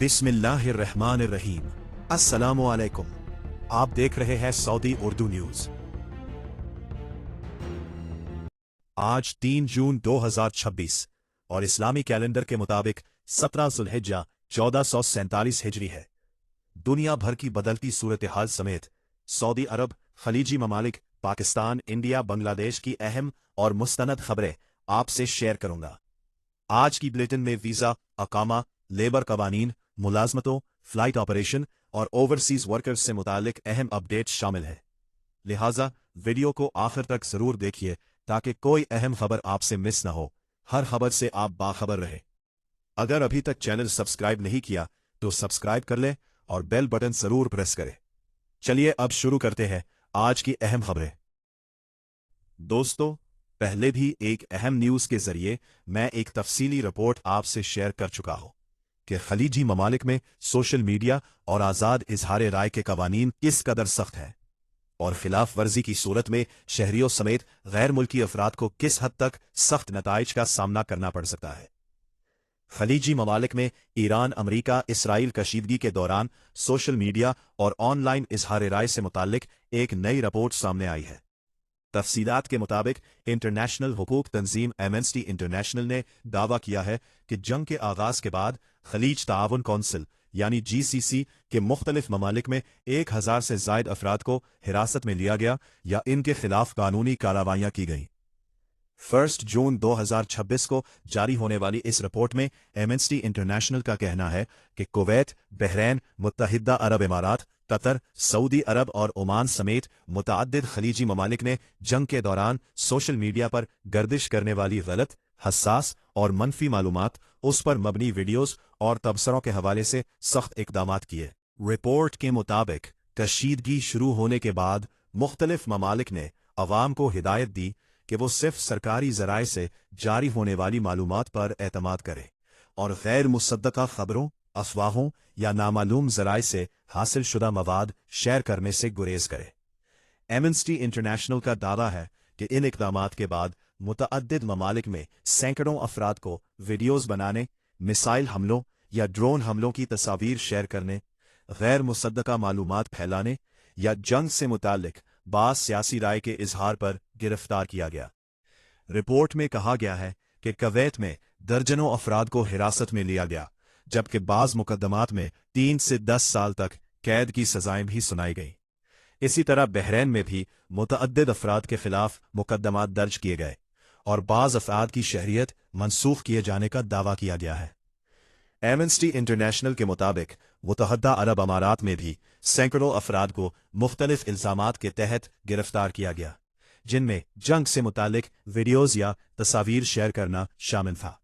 बिस्मिल्लाहिर्रहमानिर्रहीम। अस्सलामु अलैकुम। आप देख रहे हैं सऊदी उर्दू न्यूज। आज 3 जून 2026 और इस्लामी कैलेंडर के मुताबिक 17 जुल्हिज्जा 1447 हिजरी है। दुनिया भर की बदलती सूरत हाल समेत सऊदी अरब, खलीजी ममालिक, पाकिस्तान, इंडिया, बांग्लादेश की अहम और मुस्तनद खबरें आपसे शेयर करूंगा। आज की बुलेटिन में वीजा, अकामा, लेबर कवानीन, मुलाजमतों, फ्लाइट ऑपरेशन और ओवरसीज वर्कर्स से मुतालिक अहम अपडेट शामिल है। लिहाजा वीडियो को आखिर तक जरूर देखिए ताकि कोई अहम खबर आपसे मिस न हो, हर खबर से आप बाखबर रहे। अगर अभी तक चैनल सब्सक्राइब नहीं किया तो सब्सक्राइब कर लें और बेल बटन जरूर प्रेस करें। चलिए अब शुरू करते हैं आज की अहम खबरें। दोस्तों, पहले भी एक अहम न्यूज के जरिए मैं एक तफसीली रिपोर्ट आपसे शेयर कर चुका हूं कि खलीजी ममालिक में सोशल मीडिया और आज़ाद इजहार राय के कवानीन किस कदर सख्त हैं और खिलाफ वर्जी की सूरत में शहरियों समेत गैर मुल्की अफराद को किस हद तक सख्त नताइज का सामना करना पड़ सकता है। खलीजी ममालिक में ईरान, अमरीका, इसराइल कशीदगी के दौरान सोशल मीडिया और ऑनलाइन इजहार राय से मुतालिक एक नई रिपोर्ट सामने आई है। तफसीलात के मुताबिक इंटरनेशनल हुकूक तंजीम एमनेस्टी इंटरनेशनल ने दावा किया है कि जंग के आगाज के बाद खलीज ताआवुन कौंसिल यानी GCC के मुख्तलिफ ममालिक में 1000 से जायद अफराद को हिरासत में लिया गया या इनके खिलाफ कानूनी कार्रवाइयां की गईं। 1 जून 2026 को जारी होने वाली इस रिपोर्ट में एमनेस्टी इंटरनेशनल का कहना है कि कुवैत, बहरैन, मुत्तहिदा अरब इमारात, कतर, सऊदी अरब और ओमान समेत मुतअद्दिद खलीजी ममालिक ने जंग के दौरान सोशल मीडिया पर गर्दिश करने वाली गलत, हसास और मनफी मालूमात, उस पर मबनी वीडियोस और तबसरों के हवाले से सख्त इकदामात किए। रिपोर्ट के मुताबिक कशीदगी शुरू होने के बाद मुख्तलिफ ममालिक ने अवाम को हिदायत दी कि वो सिर्फ सरकारी जराए से जारी होने वाली मालूमात पर एतमाद करें और गैर मुसद्दका खबरों, अफवाहों या नामालूम जराए से हासिल शुदा मवाद शेयर करने से गुरेज करे। एमनेस्टी इंटरनेशनल का दावा है कि इन इकदामात के बाद मुतअद्दिद ममालिक में सैकड़ों अफराद को वीडियोस बनाने, मिसाइल हमलों या ड्रोन हमलों की तस्वीर शेयर करने, गैर मुसद्दका मालूमात फैलाने या जंग से मुतालिक बास सियासी राय के इजहार पर गिरफ्तार किया गया। रिपोर्ट में कहा गया है कि कुवैत में दर्जनों अफराद को हिरासत में लिया गया, जबकि बाज मुकदमात में 3 से 10 साल तक कैद की सजाएं भी सुनाई गईं। इसी तरह बहरैन में भी मुतअद्दिद अफराद के खिलाफ मुकदमात दर्ज किए गए और बाज अफराद की शहरियत मनसूख किए जाने का दावा किया गया है। एमनेस्टी इंटरनेशनल के मुताबिक मुत्तहिदा अरब अमारात में भी सैकड़ों अफराद को मुख्तलिफ इल्जामात के तहत गिरफ्तार किया गया, जिनमें जंग से मुतालिक वीडियोज या तस्वीर शेयर करना शामिल था।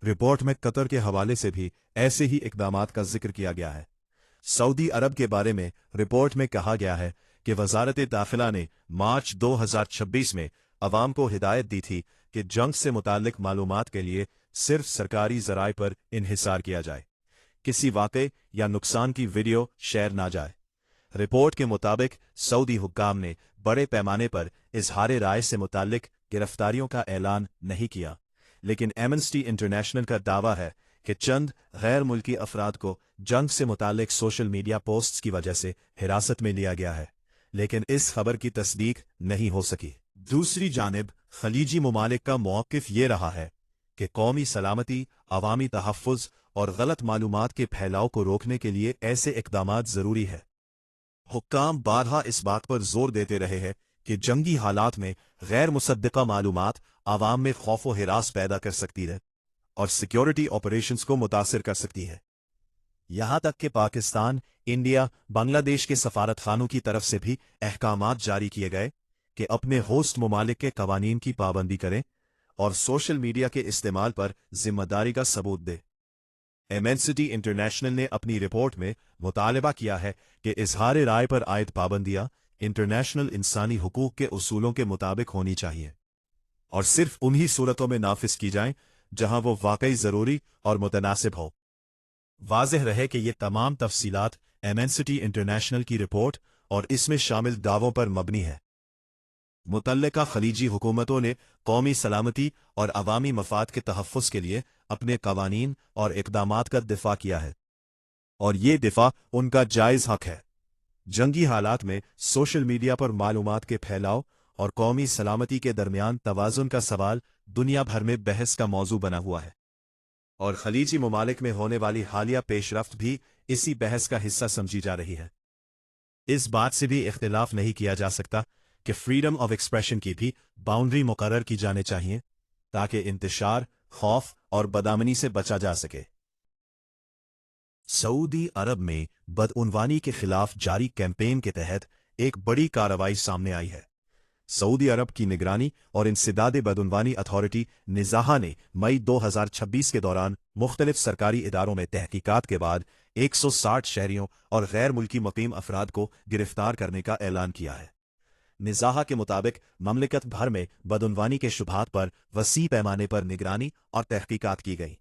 रिपोर्ट में कतर के हवाले से भी ऐसे ही इकदामात का जिक्र किया गया है। सऊदी अरब के बारे में रिपोर्ट में कहा गया है कि वजारत दाखिला ने मार्च 2026 में अवाम को हिदायत दी थी कि जंग से मुतालिक मालूमात के लिए सिर्फ सरकारी जराए पर इन्हिसार किया जाए, किसी वाक़े या नुकसान की वीडियो शेयर ना जाए। रिपोर्ट के मुताबिक सऊदी हुक्काम ने बड़े पैमाने पर इजहार राय से मुतालिक गिरफ्तारियों का ऐलान नहीं किया, लेकिन एमनेस्टी इंटरनेशनल का दावा है कि चंद गैर मुल्की अफराद को जंग से मुतालिक सोशल मीडिया पोस्ट्स की वजह से हिरासत में लिया गया है, लेकिन इस खबर की तस्दीक नहीं हो सकी। दूसरी जानिब खलीजी ममालिक का मौक़िफ़ ये रहा है कि कौमी सलामती, अवामी तहफ़्फ़ुज़ और गलत मालूमात के फैलाव को रोकने के लिए ऐसे इक़दामात ज़रूरी है। हुक्काम बारहा इस बात पर जोर देते रहे हैं कि जंगी हालात में गैर मुसद्दका मालूमात आवाम में खौफ व हिरास पैदा कर सकती है और सिक्योरिटी ऑपरेशंस को मुतासिर कर सकती है। यहाँ तक कि पाकिस्तान, इंडिया, बांग्लादेश के सफारतखानों की तरफ से भी अहकामात जारी किए गए कि अपने होस्ट ममालिक के कवानीन की पाबंदी करें और सोशल मीडिया के इस्तेमाल पर जिम्मेदारी का सबूत दे। एमनेस्टी इंटरनेशनल ने अपनी रिपोर्ट में मुतालबा किया है कि इजहार राय पर आयद पाबंदियां इंटरनेशनल इंसानी हुकूक के उसूलों के मुताबिक होनी चाहिए और सिर्फ उन्हीं सूरतों में नाफिज की जाएं जहां वो वाकई जरूरी और मुतनासिब हो। वाज़ेह रहे कि ये तमाम तफसीलात एमनेस्टी इंटरनेशनल की रिपोर्ट और इसमें शामिल दावों पर मबनी है। मुतल्लिका खलीजी हुकूमतों ने कौमी सलामती और अवामी मफाद के तहफ़्फ़ुज़ के लिए अपने कवानीन और इक़दामात का दिफ़ा किया है। और ये दिफा उनका जायज हक है। जंगी हालात में सोशल मीडिया पर मालूमात के फैलाव और कौमी सलामती के दरमियान तवाज़ुन का सवाल दुनिया भर में बहस का मौजू बना हुआ है, और खलीजी ममालिक में होने वाली हालिया पेशरफ्त भी इसी बहस का हिस्सा समझी जा रही है। इस बात से भी इख्तिलाफ नहीं किया जा सकता कि फ्रीडम ऑफ एक्सप्रेशन की भी बाउंड्री मुकर्रर की जाने चाहिए, ताकि इंतशार, खौफ और बदअमनी से बचा जा सके। सऊदी अरब में बदउनवानी के खिलाफ जारी कैंपेन के तहत एक बड़ी कार्रवाई सामने आई है। सऊदी अरब की निगरानी और इंसदाद बदउनवानी अथॉरिटी निज़ाहा ने मई 2026 के दौरान मुख्तलिफ सरकारी इदारों में तहकीकात के बाद 160 शहरियों और गैर मुल्की मुकीम अफराद को गिरफ्तार करने का ऐलान किया है। निज़ाहा के मुताबिक ममलिकत भर में बदउनवानी के शुबहात पर वसी पैमाने पर निगरानी और तहकीकात की गई।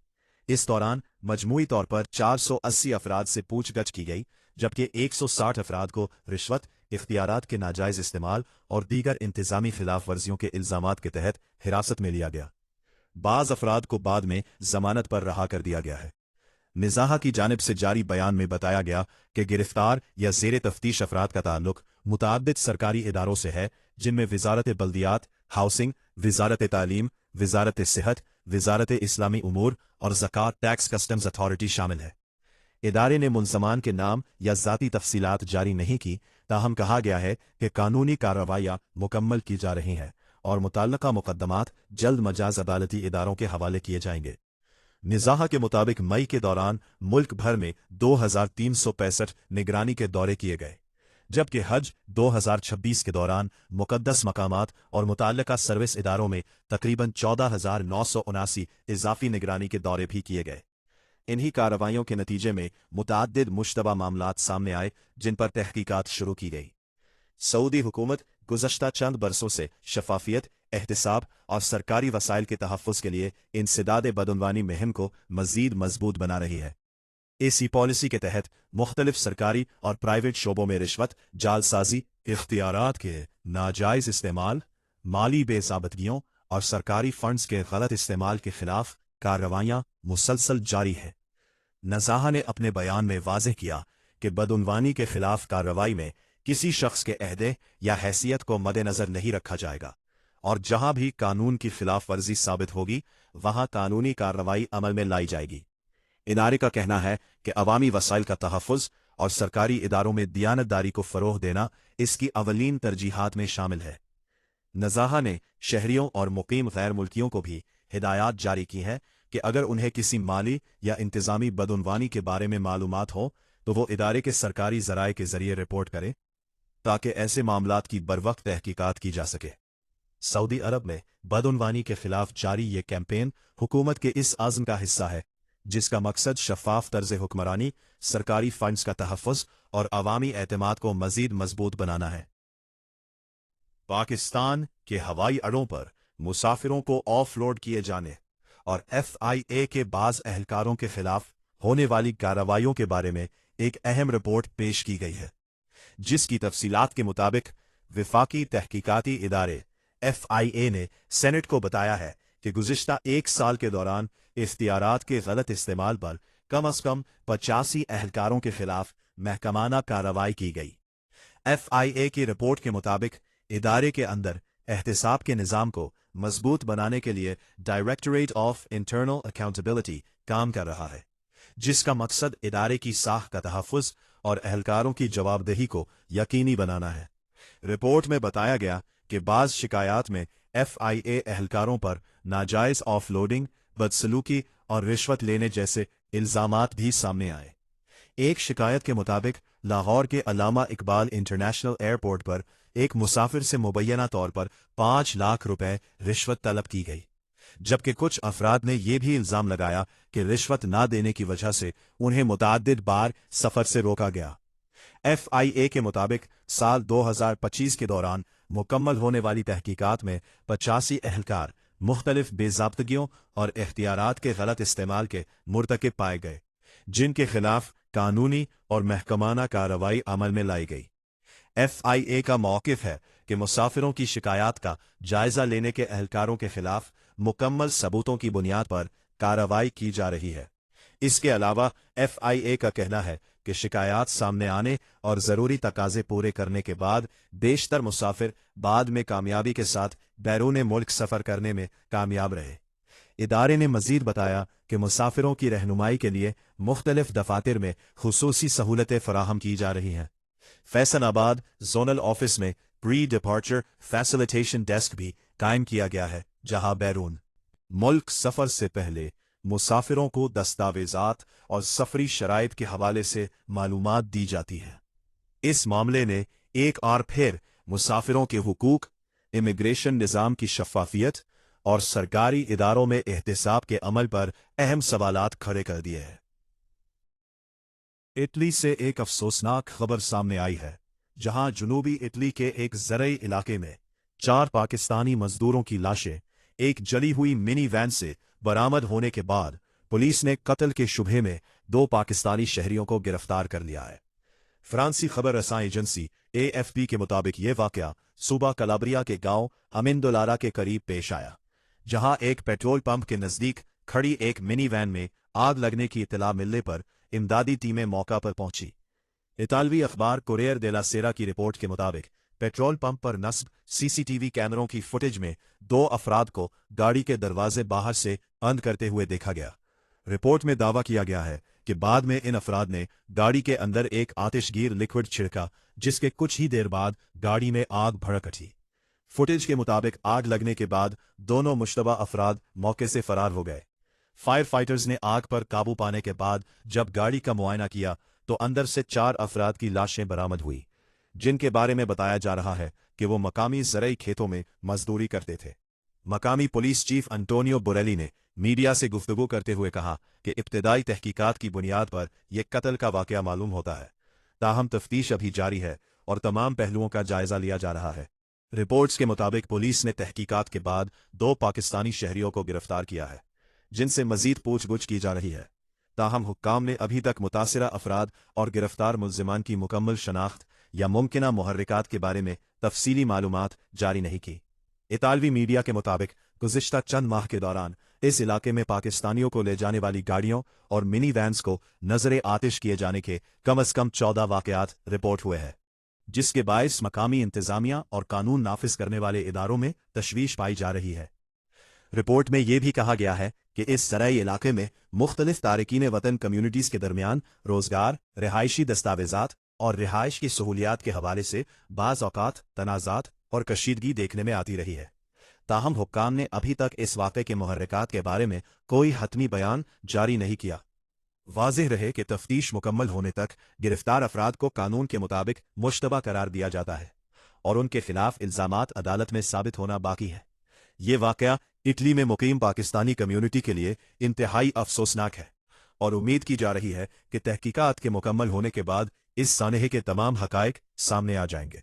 इस दौरान मजमूई तौर पर 480 अफराद से पूछगछ की गई, जबकि 160 अफराद को रिश्वत, इख्तियारात के नाजायज इस्तेमाल और दीगर इंतजामी खिलाफ वर्जियों के इल्जामात के तहत हिरासत में लिया गया। बाज़ अफराद को बाद में जमानत पर रहा कर दिया गया है। निज़ाहा की जानिब से जारी बयान में बताया गया कि गिरफ्तार या ज़ेर तफ्तीश अफराद का ताल्लुक मुताअद्दिद सरकारी इदारों से है, जिनमें वजारत बल्दियात, हाउसिंग, वजारत तालीम, वजारत सेहत, वजारत इस्लामी उमूर और ज़कात टैक्स कस्टम्स अथॉरिटी शामिल है। इदारे ने मुंसमान के नाम या ज़ाती तफसीलात जारी नहीं की, ताहम कहा गया है कि कानूनी कार्रवाइयाँ मुकम्मल की जा रही हैं और मुतल्लका मुकदमात जल्द मजाज अदालती इदारों के हवाले किए जाएंगे। निज़ाहा के मुताबिक मई के दौरान मुल्क भर में 2365 निगरानी के दौरे किए गए, जबकि हज 2026 के दौरान मुकद्दस मकामात और मुतल्लका सर्विस इदारों में तकरीबन 14,979 इजाफी निगरानी के दौरे भी किए गए। इन्हीं कार्रवाइयों के नतीजे में मुतअद्दिद मुश्तबा मामलात सामने आए, जिन पर तहकीकात शुरू की गई। सऊदी हुकूमत गुज़श्ता चंद बरसों से शफाफियत, एहतिसाब और सरकारी वसाइल के तहफ़्फ़ुज़ के लिए इंसदाद बदउनवानी मुहिम को मज़ीद मजबूत बना रही है। इसी पॉलिसी के तहत मुख्तलिफ सरकारी और प्राइवेट शोबों में रिश्वत, जालसाजी, इख्तियारात के नाजायज़ इस्तेमाल, माली बेज़ाबतगियों और सरकारी फंड्स के गलत इस्तेमाल के खिलाफ कार्रवाइयाँ मुसलसल जारी है। निज़ाहा ने अपने बयान में वाज़ेह किया कि बदउनवानी के खिलाफ कार्रवाई में किसी शख्स के अहदे या हैसियत को मद्देनज़र नहीं रखा जाएगा, और जहां भी कानून की खिलाफ वर्जी साबित होगी वहां कानूनी कार्रवाई अमल में लाई जाएगी। इदारे का कहना है कि अवामी वसाइल का तहफ़्फ़ुज़ और सरकारी इदारों में दियानतदारी को फ़रोग़ देना इसकी अवलीन तरजीहात में शामिल है। निज़ाहा ने शहरियों और मुकीम गैर मुल्कियों को भी हिदायत जारी की है कि अगर उन्हें किसी माली या इंतज़ामी बदउनवानी के बारे में मालूमात हो तो वो इदारे के सरकारी ज़राए के ज़रिए रिपोर्ट करें, ताकि ऐसे मामलात की बरवक्त तहकीकात की जा सके। सऊदी अरब में बदउनवानी के खिलाफ जारी ये कैंपेन हुकूमत के इस आज़म का हिस्सा है, जिसका मकसद शफ़ाफ तर्ज़ हुक्मरानी, सरकारी फंड्स का तहफ़्फ़ुज़ और अवामी एतमाद को मज़ीद मजबूत बनाना है। पाकिस्तान के हवाई अड्डों पर मुसाफिरों को ऑफलोड किए जाने और FIA के बाज़ अहलकारों के खिलाफ होने वाली कार्रवाइयों के बारे में एक अहम रिपोर्ट पेश की गई है, जिसकी तफसीलात के मुताबिक विफाकी तहकीकाती इदारे FIA ने सेनेट को बताया है कि गुज़िश्ता एक साल के दौरान इख्तियारात के गलत इस्तेमाल पर कम अज़ कम 85 अहलकारों के खिलाफ महकमाना कार्रवाई की गई। FIA की रिपोर्ट के मुताबिक इदारे के अंदर एहतिसाब के निज़ाम को मजबूत बनाने के लिए डायरेक्टरेट ऑफ इंटरनल अकाउंटेबिलिटी काम कर रहा है, जिसका मकसद इदारे की साख का तहफ़्फ़ुज़ और अहलकारों की जवाबदेही को यकीनी बनाना है। रिपोर्ट में बताया गया कि बाज़ शिकायत में FIA अहलकारों पर नाजायज़ ऑफलोडिंग, बदसलूकी और रिश्वत लेने जैसे इल्ज़ामात भी सामने आए। एक शिकायत के मुताबिक लाहौर के अल्लामा इकबाल इंटरनेशनल एयरपोर्ट पर एक मुसाफिर से मुबैना तौर पर 5 लाख रुपए रिश्वत तलब की गई, जबकि कुछ अफराद ने यह भी इल्ज़ाम लगाया कि रिश्वत ना देने की वजह से उन्हें मुतअद्दिद बार सफ़र से रोका गया। FIA के मुताबिक साल 2025 के दौरान मुकम्मल होने वाली तहकीकात में 85 अहलकार मुख्तलिफ बेज़ाब्तगियों और इख्तियारात के गलत इस्तेमाल के मुर्तकिब पाए गए, जिनके खिलाफ कानूनी और महकमाना कार्रवाई अमल में लाई गई। FIA का मौक़िफ़ है कि मुसाफिरों की शिकायत का जायज़ा लेने के अहलकारों के खिलाफ मुकम्मल सबूतों की बुनियाद पर कार्रवाई की जा रही है। इसके अलावा FIA का कहना है कि शिकायत सामने आने और ज़रूरी तकाज़े पूरे करने के बाद बेशतर मुसाफिर बाद में कामयाबी के साथ बैरून मुल्क सफ़र करने में कामयाब रहे। इदारे ने मज़ीद बताया कि मुसाफिरों की रहनुमाई के लिए मुख्तलिफ दफातर में खुसूसी सहूलतें फराहम की जा रही हैं। फैसलाबाद जोनल ऑफिस में प्री डिपार्चर फैसिलिटेशन डेस्क भी कायम किया गया है, जहां बैरून मुल्क सफ़र से पहले मुसाफिरों को दस्तावेज़ात और सफरी शराइत के हवाले से मालूमात दी जाती है। इस मामले ने एक और फिर मुसाफिरों के हुकूक, इमिग्रेशन निज़ाम की शफ़ाफियत और सरकारी इदारों में एहतिसाब के अमल पर अहम सवालात खड़े कर दिए हैं। इटली से एक अफसोसनाक खबर सामने आई है, जहां जनूबी इटली के एक ज़रई इलाके में 4 पाकिस्तानी मजदूरों की लाशें एक जली हुई मिनी वैन से बरामद होने के बाद पुलिस ने कत्ल के शुबहे में 2 पाकिस्तानी शहरियों को गिरफ्तार कर लिया है। फ्रांसी खबर रसां एजेंसी AFP के मुताबिक ये वाकया सूबा कलाब्रिया के गांव अमिनदोलारा के करीब पेश आया, जहां एक पेट्रोल पंप के नजदीक खड़ी एक मिनी वैन में आग लगने की इत्तला मिलने पर इमदादी टीमें मौका पर पहुंची। इतालवी अखबार कोरियर देला सेरा की रिपोर्ट के मुताबिक पेट्रोल पंप पर नस्ब CCTV कैमरों की फुटेज में 2 अफराद को गाड़ी के दरवाजे बाहर से बंद करते हुए देखा गया। रिपोर्ट में दावा किया गया है कि बाद में इन अफराद ने गाड़ी के अंदर एक आतिशगीर लिक्विड छिड़का, जिसके कुछ ही देर बाद गाड़ी में आग भड़क उठी। फुटेज के मुताबिक आग लगने के बाद दोनों मुश्तबा अफराद मौके से फरार हो गए। फायर फाइटर्स ने आग पर काबू पाने के बाद जब गाड़ी का मुआयना किया तो अंदर से 4 अफराद की लाशें बरामद हुई, जिनके बारे में बताया जा रहा है कि वो मकामी ज़रई खेतों में मजदूरी करते थे। मकामी पुलिस चीफ अंटोनियो बोरेली ने मीडिया से गुफ्तगू करते हुए कहा कि इब्तिदाई तहकीकात की बुनियाद पर यह कत्ल का वाकया मालूम होता है, ताहम तफ्तीश अभी जारी है और तमाम पहलुओं का जायजा लिया जा रहा है। रिपोर्ट्स के मुताबिक पुलिस ने तहकीकात के बाद 2 पाकिस्तानी शहरियों को गिरफ्तार किया है, जिनसे मजीद पूछगुछ की जा रही है। ताहम हुक्काम ने अभी तक मुतासिरा अफराद और गिरफ्तार मुल्जिमान की मुकम्मल शनाख्त या मुमकिना मुहर्रिकात के बारे में तफसीली मालूमात जारी नहीं की। इतालवी मीडिया के मुताबिक गुज़िश्ता चंद माह के दौरान इस इलाके में पाकिस्तानियों को ले जाने वाली गाड़ियों और मिनी वैन्स को नजरे आतिश किए जाने के कम अज कम 14 वाकयात रिपोर्ट हुए हैं, जिसके बायस मकामी इंतजामिया और कानून नाफिज करने वाले इदारों में तशवीश पाई जा रही है। रिपोर्ट में यह भी कहा गया है कि इस ज़राई इलाके में मुख्तलिफ तारकीन वतन कम्यूनिटीज़ के दरमियान रोज़गार, रिहायशी दस्तावेज़ात और रिहाइश की सहूलियात के हवाले से बाज़ औक़ात तनाज़ात और कशीदगी देखने में आती रही है। ताहम हुक्काम ने अभी तक इस वाक़े के मुहर्रिकात के बारे में कोई हतमी बयान जारी नहीं किया। वाज़ेह रहे कि तफ्तीश मुकम्मल होने तक गिरफ्तार अफराद को कानून के मुताबिक मुश्तबा करार दिया जाता है और उनके खिलाफ इल्ज़ामात अदालत में साबित होना बाकी है। ये वाक़या इटली में मुकीम पाकिस्तानी कम्यूनिटी के लिए इंतहाई अफसोसनाक है और उम्मीद की जा रही है कि तहकीकात के मुकम्मल होने के बाद इस सानहे के तमाम हक़ाइक़ सामने आ जाएंगे।